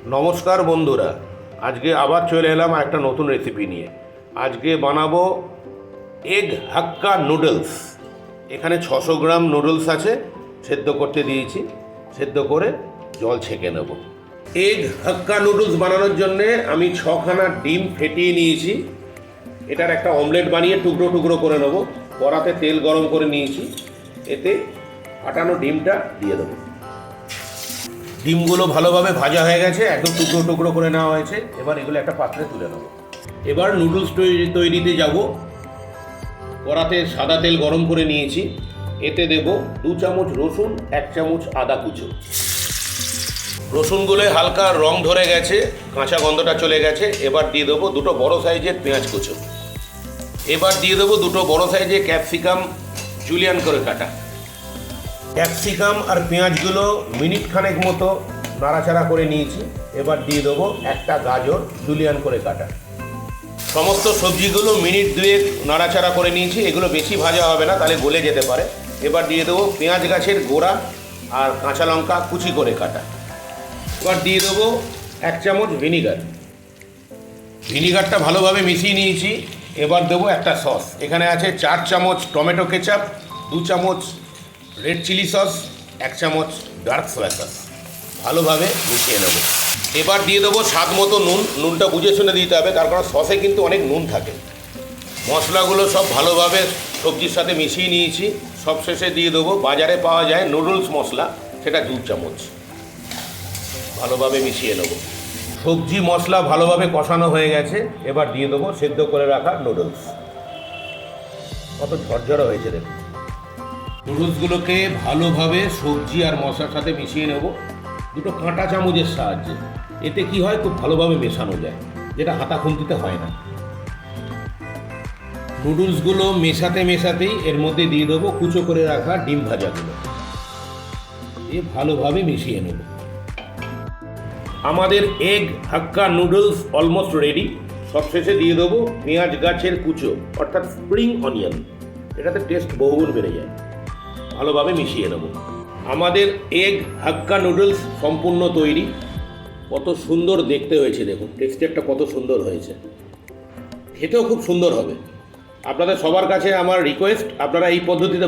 নমস্কার বন্ধুরা, আজকে আবার চলে এলাম একটা নতুন রেসিপি নিয়ে। আজকে বানাবো এগ হাক্কা নুডলস। এখানে 600 গ্রাম নুডলস আছে, সেদ্ধ করতে দিয়েছি। সেদ্ধ করে জল ছেঁকে নেব। এগ হাক্কা নুডলস বানানোর জন্যে আমি 6খানা ডিম ফেটিয়ে নিয়েছি। এটার একটা অমলেট বানিয়ে টুকরো টুকরো করে নেব। কড়াতে তেল গরম করে নিয়েছি, এতে ফাটানো ডিমটা দিয়ে দেবো। ডিমগুলো ভালোভাবে ভাজা হয়ে গেছে, একদম টুকরো টুকরো করে নেওয়া হয়েছে। এবার এগুলো একটা পাত্রে তুলে নেব। এবার নুডলস তৈরিতে যাব। কড়াতে সাদা তেল গরম করে নিয়েছি, এতে দেব 2 চামচ রসুন, 1 চামচ আদা কুচো। রসুনগুলো হালকা রং ধরে গেছে, কাঁচা গন্ধটা চলে গেছে। এবার দিয়ে দেবো 2 বড় সাইজের পেঁয়াজ কুচো। এবার দিয়ে দেবো 2 বড় সাইজের ক্যাপসিকাম জুলিয়ান করে কাটা। ক্যাপসিকাম আর পেঁয়াজগুলো মিনিট খানেক মতো নাড়াচাড়া করে নিয়েছি। এবার দিয়ে দেবো একটা গাজর জুলিয়ান করে কাটা। সমস্ত সবজিগুলো মিনিট 2 নাড়াচাড়া করে নিয়েছি। এগুলো বেশি ভাজা হবে না, তাহলে গলে যেতে পারে। এবার দিয়ে দেবো পেঁয়াজ গাছের গোড়া আর কাঁচা লঙ্কা কুচি করে কাটা। এবার দিয়ে দেবো 1 চামচ ভিনিগার। ভিনিগারটা ভালোভাবে মিশিয়ে নিয়েছি। এবার দেবো একটা সস। এখানে আছে 4 চামচ টমেটো কেচাপ, 2 চামচ রেড চিলি সস, 1 চামচ ডার্ক সয়া সস। ভালোভাবে মিশিয়ে নেব। এবার দিয়ে দেবো স্বাদ মতো নুন। নুনটা বুঝে শুনে দিতে হবে, তার কারণ সসে কিন্তু অনেক নুন থাকে। মশলাগুলো সব ভালোভাবে সবজির সাথে মিশিয়ে নিয়েছি। সব শেষে দিয়ে দেবো বাজারে পাওয়া যায় নুডলস মশলা, সেটা 2 চামচ। ভালোভাবে মিশিয়ে নেব। সবজি মশলা ভালোভাবে কষানো হয়ে গেছে। এবার দিয়ে দেবো সেদ্ধ করে রাখা নুডলস। কত ঝরঝরে হয়েছে দেখুন। নুডলসগুলোকে ভালোভাবে সবজি আর মশলার সাথে মিশিয়ে নেব 2 কাঁটা চামচের সাহায্যে। এতে কি হয়, খুব ভালোভাবে মেশানো যায়, যেটা হাতা খুন্তিতে হয় না। নুডলসগুলো মেশাতেই এর মধ্যে দিয়ে দেবো কুচো করে রাখা ডিম ভাজাগুলো। ভালোভাবে মিশিয়ে নেব। আমাদের এগ হাক্কা নুডলস অলমোস্ট রেডি। সবশেষে দিয়ে দেবো পেঁয়াজ গাছের কুচো, অর্থাৎ স্প্রিং অনিয়ন। এটাতে টেস্ট বহুগুণ বেড়ে যায়। ভালোভাবে মিশিয়ে নেব। আমাদের এগ হাক্কা নুডলস সম্পূর্ণ তৈরি। কত সুন্দর দেখতে হয়েছে দেখুন, টেক্সচারটা কত সুন্দর হয়েছে, খেতেও খুব সুন্দর হবে। আপনাদের সবার কাছে আমার রিকোয়েস্ট, আপনারা এই পদ্ধতিতে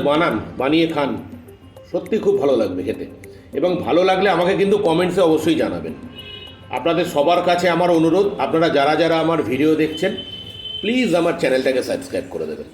বানিয়ে খান, সত্যি খুব ভালো লাগবে খেতে। এবং ভালো লাগলে আমাকে কিন্তু কমেন্টসে অবশ্যই জানাবেন। আপনাদের সবার কাছে আমার অনুরোধ, আপনারা যারা যারা আমার ভিডিও দেখছেন, প্লিজ আমার চ্যানেলটাকে সাবস্ক্রাইব করে দেবেন।